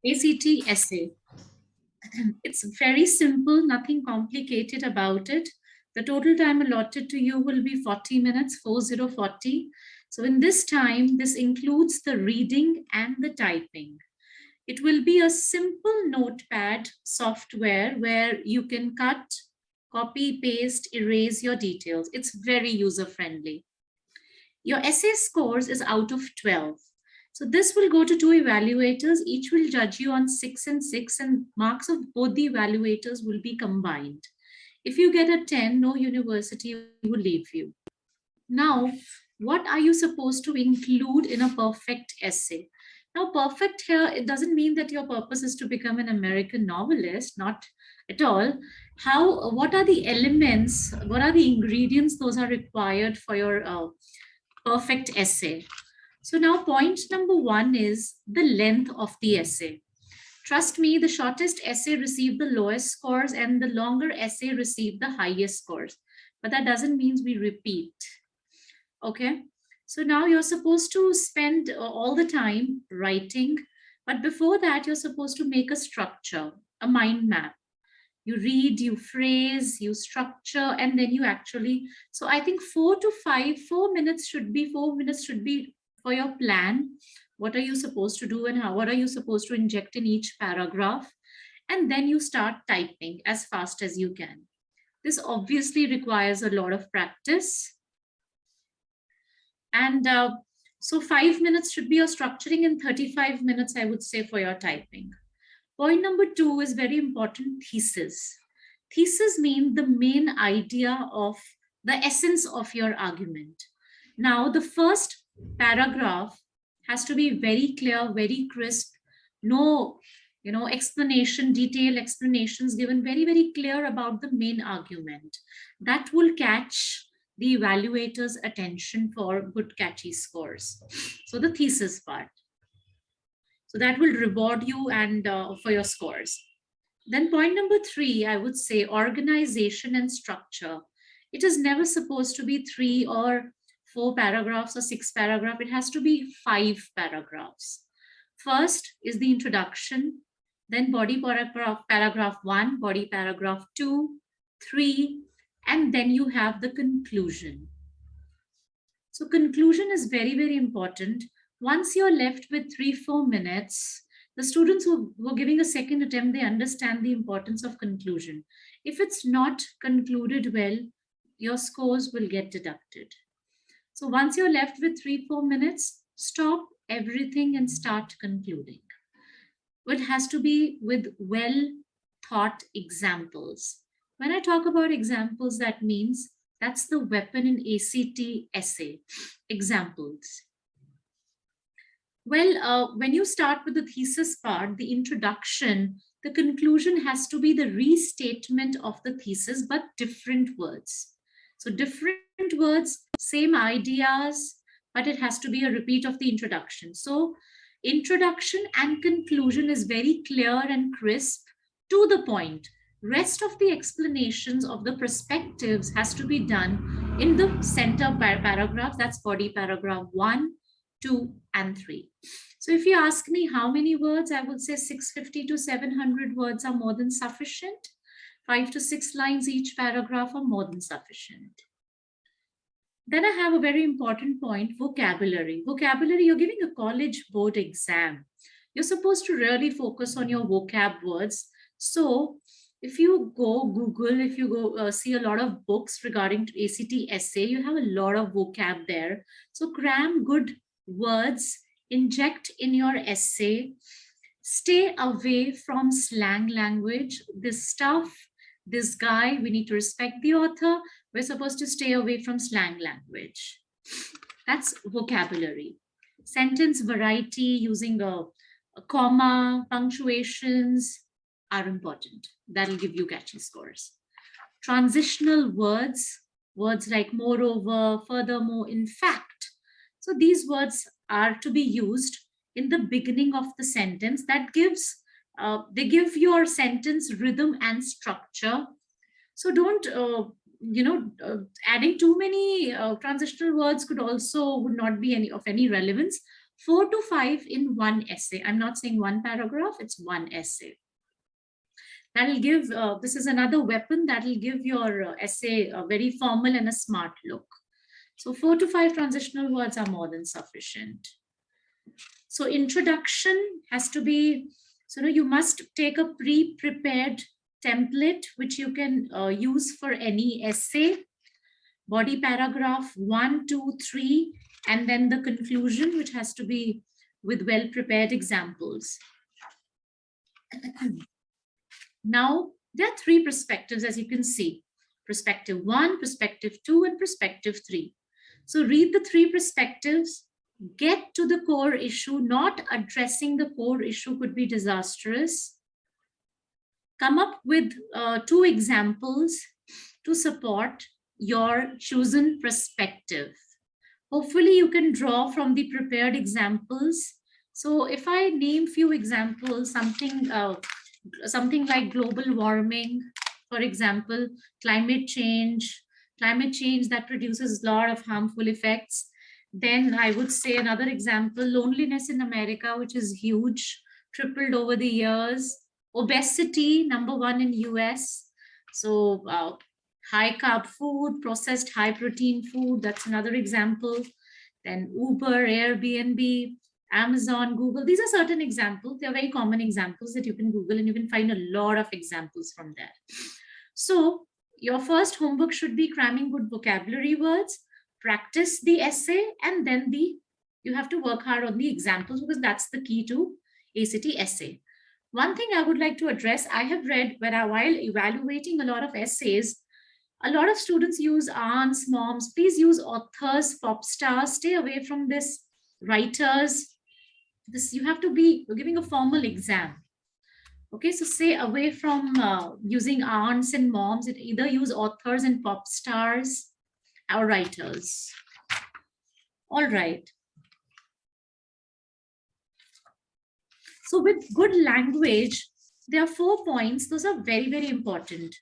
ACT essay. It's very simple, nothing complicated about it. The total time allotted to you will be 40 minutes, 4040. So in this time, this includes the reading and the typing. It will be a simple notepad software where you can cut, copy, paste, erase your details. It's very user friendly. Your essay scores is out of 12. So this will go to two evaluators. Each will judge you on 6 and 6, and marks of both the evaluators will be combined. If you get a 10, no university will leave you. Now, what are you supposed to include in a perfect essay? Now, perfect here, it doesn't mean that your purpose is to become an American novelist, not at all. What are the elements, what are the ingredients those are required for your perfect essay? So now point number one is the length of the essay. Trust me, the shortest essay received the lowest scores and the longer essay received the highest scores. But that doesn't mean we repeat. Okay, so now you're supposed to spend all the time writing, but before that, you're supposed to make a structure, a mind map. You read, you phrase, you structure, and then you actually. So I think 4 minutes should be for your plan. What are you supposed to do and what are you supposed to inject in each paragraph? And then you start typing as fast as you can. This obviously requires a lot of practice. And so 5 minutes should be your structuring and 35 minutes, I would say, for your typing. Point number two is very important, thesis. Thesis means the main idea of the essence of your argument. Now, the first paragraph has to be very clear, very crisp, no explanation, detailed explanations given, very, very clear about the main argument. That will catch the evaluator's attention for good catchy scores. So the thesis part. So that will reward you and for your scores. Then point number three, I would say organization and structure. It is never supposed to be 3 or 4 paragraphs or 6 paragraphs. It has to be 5 paragraphs. First is the introduction, then body paragraph 1, body paragraph 2, 3, and then you have the conclusion. So conclusion is very, very important. Once you're left with 3-4 minutes, the students who were giving a second attempt, they understand the importance of conclusion. If it's not concluded well, your scores will get deducted. So once you're left with 3-4 minutes, stop everything and start concluding. It has to be with well thought examples. When I talk about examples, that means that's the weapon in ACT essay, examples. Well, when you start with the thesis part, the introduction, the conclusion has to be the restatement of the thesis, but different words. So different words, same ideas, but it has to be a repeat of the introduction. So introduction and conclusion is very clear and crisp, to the point. Rest of the explanations of the perspectives has to be done in the center paragraph. That's body paragraph 1, 2, and 3. So if you ask me how many words, I would say 650 to 700 words are more than sufficient. 5 to 6 lines each paragraph are more than sufficient. Then I have a very important point, vocabulary. Vocabulary, you're giving a college board exam. You're supposed to really focus on your vocab words. So if you go Google, if you go see a lot of books regarding to ACT essay, you have a lot of vocab there. So cram good words, inject in your essay. Stay away from slang language. This stuff, this guy, we need to respect the author. We're supposed to stay away from slang language. That's vocabulary. Sentence variety, using a comma, punctuations are important. That'll give you catchy scores. Transitional words, words like moreover, furthermore, in fact. So these words are to be used in the beginning of the sentence. That gives, they give your sentence rhythm and structure. So don't, adding too many transitional words would not be of any relevance. 4 to 5 in one essay. I'm not saying one paragraph, it's one essay. That'll give, this is another weapon that will give your essay a very formal and a smart look. So 4 to 5 transitional words are more than sufficient. So introduction has to be, so you must take a pre-prepared template, which you can use for any essay. Body paragraph 1, 2, 3, and then the conclusion, which has to be with well-prepared examples. Now, there are 3 perspectives, as you can see. Perspective 1, perspective 2, and perspective 3. So read the 3 perspectives, get to the core issue. Not addressing the core issue could be disastrous. Come up with 2 examples to support your chosen perspective. Hopefully you can draw from the prepared examples. So if I name few examples, something like global warming, for example, climate change that produces a lot of harmful effects. Then I would say another example, loneliness in America, which is huge, tripled over the years. Obesity, #1 in US. So high carb food, processed high protein food, that's another example. Then Uber, Airbnb, Amazon, Google, these are certain examples. They are very common examples that you can Google, and you can find a lot of examples from there. So your first homework should be cramming good vocabulary words, practice the essay, and then you have to work hard on the examples, because that's the key to ACT essay. One thing I would like to address, I have read while evaluating a lot of essays, a lot of students use aunts, moms. Please use authors, pop stars. Stay away from this, writers. This, you have to be, you're giving a formal exam. Okay, so stay away from using aunts and moms. Either use authors and pop stars or writers. All right. So with good language, there are 4 points. Those are very, very important.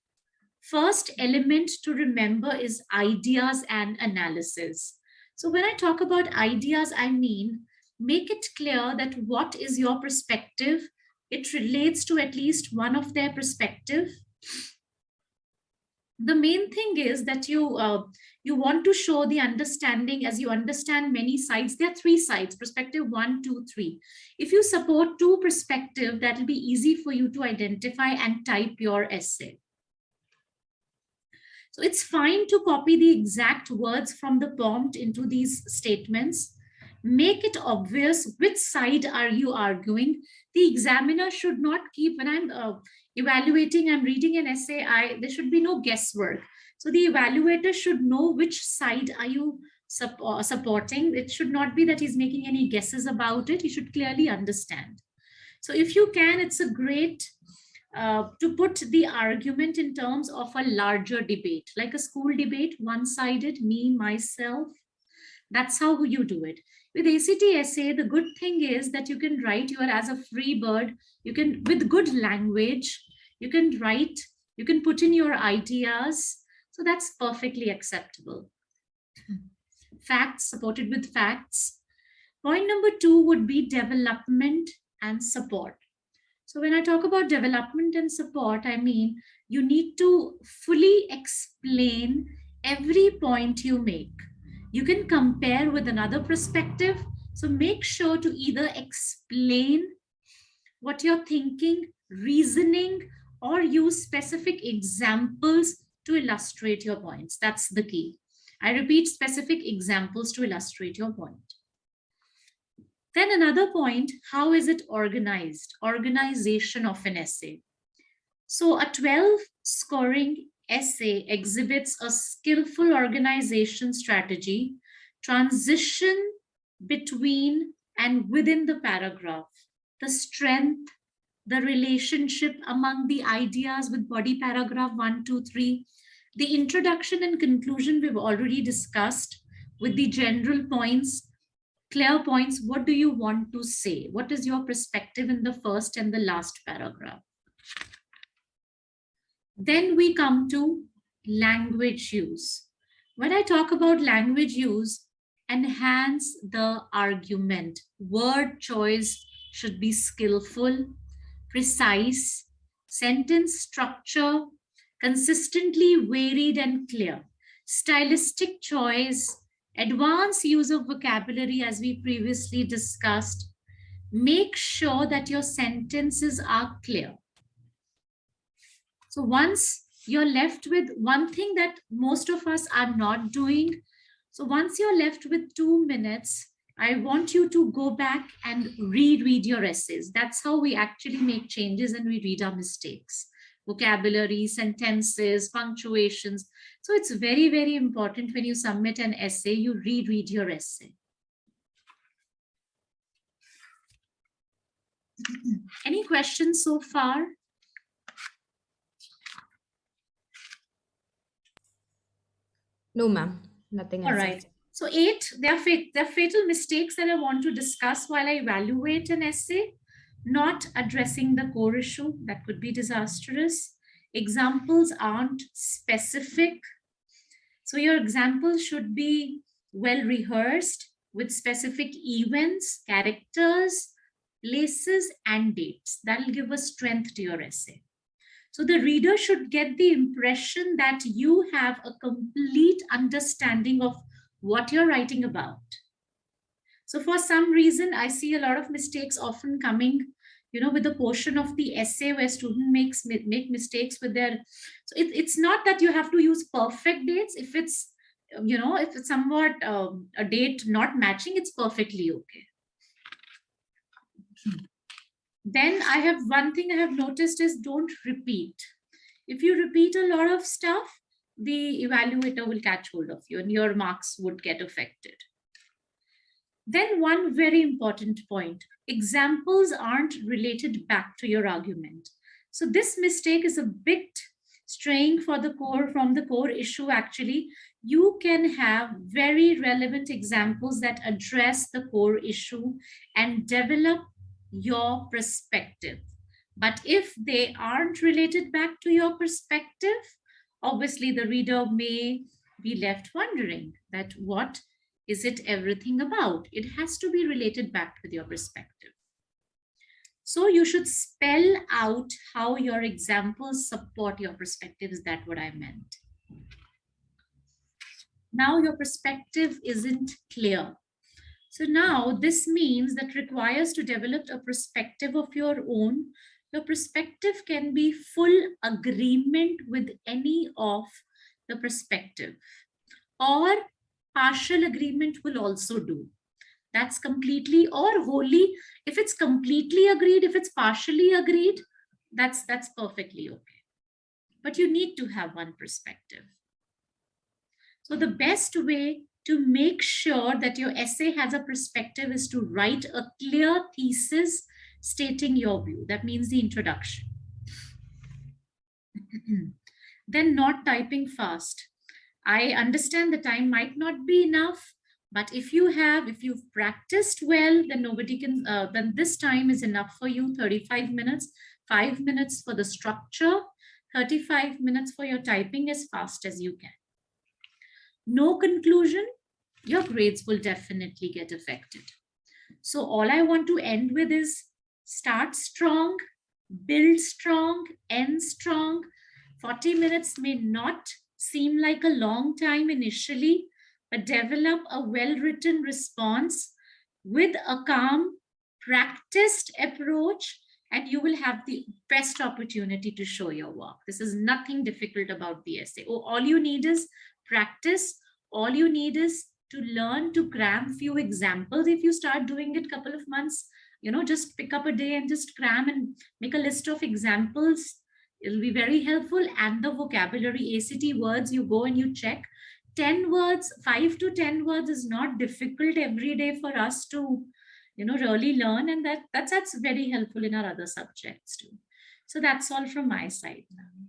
First element to remember is ideas and analysis. So when I talk about ideas, I mean, make it clear that what is your perspective. It relates to at least one of their perspective. The main thing is that you want to show the understanding. As you understand many sides, there are 3 sides, perspective 1, 2, 3. If you support 2 perspectives, that will be easy for you to identify and type your essay. So it's fine to copy the exact words from the prompt into these statements. Make it obvious which side are you arguing. The examiner should not keep, when I'm evaluating, I'm reading an essay, there should be no guesswork. So the evaluator should know which side are you supporting. It should not be that he's making any guesses about it. He should clearly understand. So if you can, it's a great to put the argument in terms of a larger debate, like a school debate, one-sided, me, myself. That's how you do it. With ACT essay, the good thing is that you can write, you are as a free bird, you can, with good language, you can write, you can put in your ideas. So that's perfectly acceptable. Facts, supported with facts. Point number 2 would be development and support. So when I talk about development and support, I mean, you need to fully explain every point you make. You can compare with another perspective. So make sure to either explain what you're thinking, reasoning, or use specific examples to illustrate your points. That's the key. I repeat, specific examples to illustrate your point. Then another point, how is it organized? Organization of an essay. So a 12 scoring essay exhibits a skillful organization strategy, transition between and within the paragraph, the strength, the relationship among the ideas with body paragraph 1, 2, 3, the introduction and conclusion we've already discussed with the general points, clear points. What do you want to say? What is your perspective in the first and the last paragraph? Then we come to language use. When I talk about language use, enhance the argument. Word choice should be skillful, precise, sentence structure, consistently varied and clear. Stylistic choice, advanced use of vocabulary as we previously discussed. Make sure that your sentences are clear. So once you're left with one thing that most of us are not doing, so once you're left with 2 minutes, I want you to go back and reread your essays. That's how we actually make changes and we read our mistakes. Vocabulary, sentences, punctuations. So it's very, very important when you submit an essay, you reread your essay. Any questions so far? No, ma'am. Nothing. All right. So 8, there are fatal mistakes that I want to discuss while I evaluate an essay. Not addressing the core issue, that could be disastrous. Examples aren't specific. So your examples should be well rehearsed with specific events, characters, places, and dates. That'll give a strength to your essay. So the reader should get the impression that you have a complete understanding of what you're writing about. So for some reason, I see a lot of mistakes often coming, with the portion of the essay where students make mistakes with their, so it's not that you have to use perfect dates. If it's, if it's somewhat a date not matching, it's perfectly okay. Then I have one thing I have noticed is don't repeat. If you repeat a lot of stuff, the evaluator will catch hold of you and your marks would get affected. Then one very important point, examples aren't related back to your argument. So this mistake is a bit straying from the core issue actually. You can have very relevant examples that address the core issue and develop your perspective. But if they aren't related back to your perspective, obviously the reader may be left wondering that what is it everything about? It has to be related back with your perspective. So you should spell out how your examples support your perspective. Is that what I meant? Now your perspective isn't clear. So now this means that requires to develop a perspective of your own. Your perspective can be full agreement with any of the perspective, or partial agreement will also do. That's completely or wholly. If it's completely agreed, if it's partially agreed, that's perfectly okay. But you need to have one perspective. So the best way to make sure that your essay has a perspective is to write a clear thesis stating your view. That means the introduction. Then not typing fast. I understand the time might not be enough, but if you've practiced well, then then this time is enough for you. 35 minutes, 5 minutes for the structure, 35 minutes for your typing as fast as you can. No conclusion, your grades will definitely get affected. So all I want to end with is start strong, build strong, end strong. 40 minutes may not seem like a long time initially, but develop a well-written response with a calm, practiced approach, and you will have the best opportunity to show your work. This is nothing difficult about the essay. All you need is practice. All you need is to learn to cram few examples. If you start doing it a couple of months, just pick up a day and just cram and make a list of examples. It'll be very helpful. And the vocabulary, ACT words, you go and you check. 10 words, 5 to 10 words is not difficult every day for us to, really learn. And that's very helpful in our other subjects too. So that's all from my side now.